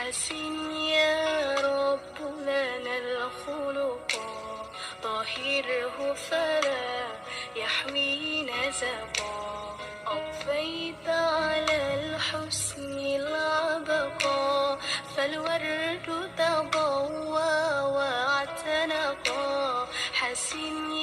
حسن يا رب لنا الخلقا، طهره فلا يحوي نزقا. أضفيت على الحسن العبقا، فالورد تضوى واعتنقا. حسن